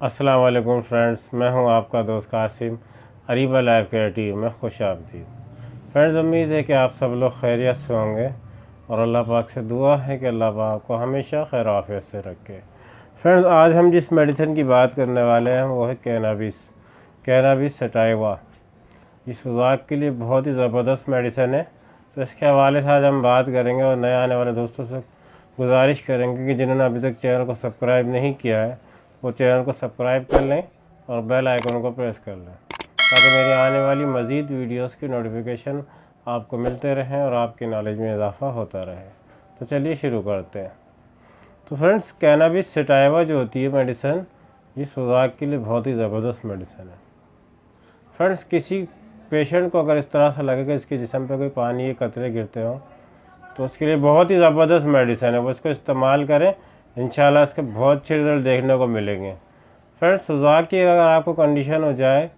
अस्सलाम वालेकुम फ्रेंड्स, मैं हूं आपका दोस्त Qasim. Areeba life care team में खुश आमदीद। फ्रेंड्स, उम्मीद है कि आप सब लोग खैरियत से होंगे और अल्लाह पाक से दुआ है कि अल्लाह पाक को हमेशा खैर आफियत से रखे। फ्रेंड्स, आज हम जिस मेडिसिन की बात करने वाले हैं वो है कैनाबिस सटाइवा। इस वज़ाक के लिए बहुत ही ज़बरदस्त मेडिसिन है। तो इसके हवाले से आज हम बात करेंगे और नए आने वाले दोस्तों से गुजारिश करेंगे कि जिन्होंने अभी तक चैनल को सब्सक्राइब नहीं किया है वो चैनल को सब्सक्राइब कर लें और बेल आइकन को प्रेस कर लें ताकि मेरी आने वाली मज़ीद वीडियोस की नोटिफिकेशन आपको मिलते रहें और आपकी नॉलेज में इजाफ़ा होता रहे। तो चलिए शुरू करते हैं। तो फ्रेंड्स, कैनाबिस सटाइवा जो होती है मेडिसिन, इस वज़ाक के लिए बहुत ही ज़बरदस्त मेडिसिन है। फ्रेंड्स, किसी पेशेंट को अगर इस तरह से लगे कि इसके जिस्म पे कोई पानी के कतरे गिरते हों तो उसके लिए बहुत ही ज़बरदस्त मेडिसिन है। वो इसको इस्तेमाल करें, इंशाल्लाह इसके बहुत अच्छे रिज़ल्ट देखने को मिलेंगे। फ्रेंड्स, सुजाक की अगर आपको कंडीशन हो जाए,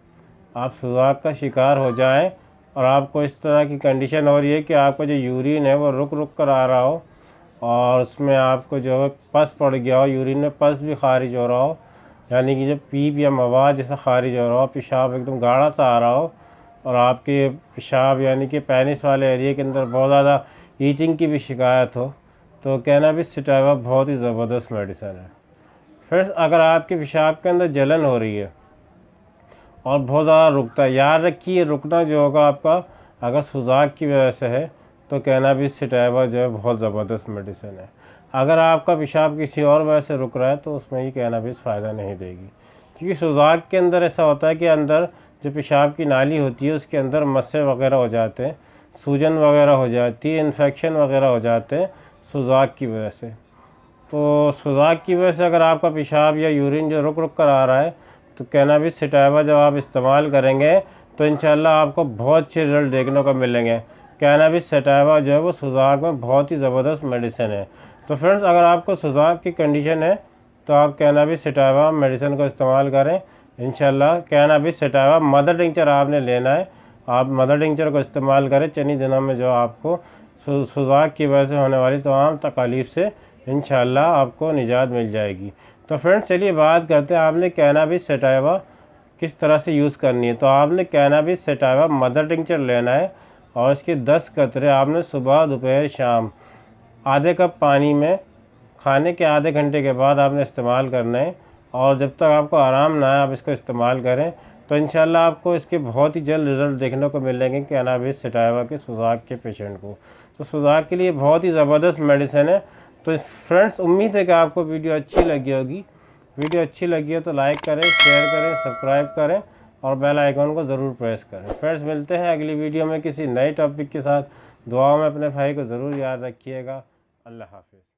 आप सुजाक का शिकार हो जाएं और आपको इस तरह की कंडीशन हो रही है कि आपका जो यूरिन है वो रुक रुक कर आ रहा हो और उसमें आपको जो है पस पड़ गया हो, यूरिन में पस भी खारिज हो रहा हो, यानी कि जब पीप या मवाद जैसा खारिज हो रहा हो, पेशाब एकदम गाढ़ा सा आ रहा हो और आपके पेशाब यानी कि पेनिस वाले एरिया के अंदर बहुत ज़्यादा ईचिंग की भी शिकायत हो, तो कैनाबिस सटाइवा बहुत ही ज़बरदस्त मेडिसिन है। फ्रेंड्स, अगर आपके पेशाब के अंदर जलन हो रही है और बहुत ज़्यादा रुकता है, याद रखिए रुकना जो होगा आपका अगर सुजाक की वजह से है तो कैनाबिस सटाइवा जो है बहुत ज़बरदस्त मेडिसिन है। अगर आपका पेशाब किसी और वजह से रुक रहा है तो उसमें ही कैनाबिस फ़ायदा नहीं देगी, क्योंकि सुजाक के अंदर ऐसा होता है कि अंदर जो पेशाब की नाली होती है उसके अंदर मस्से वगैरह हो जाते हैं, सूजन वगैरह हो जाती है, इन्फेक्शन वगैरह हो जाते हैं सुजाक की वजह से। तो सुजाक की वजह से अगर आपका पेशाब या यूरिन जो रुक रुक कर आ रहा है तो कैनाबिस सटाइवा जब आप इस्तेमाल करेंगे तो इंशाल्लाह आपको बहुत अच्छे रिजल्ट देखने को मिलेंगे। कैनाबिस सटाइवा जो है वो सुजाक में बहुत ही ज़बरदस्त मेडिसिन है। तो फ्रेंड्स, अगर आपको सुजाक की कंडीशन है तो आप कैनाबिस सटाइवा मेडिसिन को इस्तेमाल करें। इंशाल्लाह कैनाबिस सटाइवा मदर टिंचर आपने लेना है, आप मदर टिंचर को इस्तेमाल करें। चंद दिनों में जो आपको सुजाक की वजह से होने वाली तमाम तकलीफ़ से इंशाल्लाह आपको निजात मिल जाएगी। तो फ्रेंड्स, चलिए बात करते हैं आपने कैनाबिस सटाइवा किस तरह से यूज़ करनी है। तो आपने कैनाबिस सटाइवा मदर टिंचर लेना है और इसके 10 कतरे आपने सुबह दोपहर शाम आधे कप पानी में खाने के आधे घंटे के बाद आपने इस्तेमाल करना है और जब तक आपको आराम ना आए आप इसको इस्तेमाल करें तो इंशाल्लाह आपको इसके बहुत ही जल्द रिज़ल्ट देखने को मिलेंगे कैनाबिस सटाइवा के सुजाक के पेशेंट को। तो सुजाक के लिए बहुत ही ज़बरदस्त मेडिसिन है। तो फ्रेंड्स, उम्मीद है कि आपको वीडियो अच्छी लगी होगी। वीडियो अच्छी लगी हो तो लाइक करें, शेयर करें, सब्सक्राइब करें और बेल आइकन को ज़रूर प्रेस करें। फ्रेंड्स, मिलते हैं अगली वीडियो में किसी नए टॉपिक के साथ। दुआओं में अपने भाई को ज़रूर याद रखिएगा। अल्लाह हाफिज़।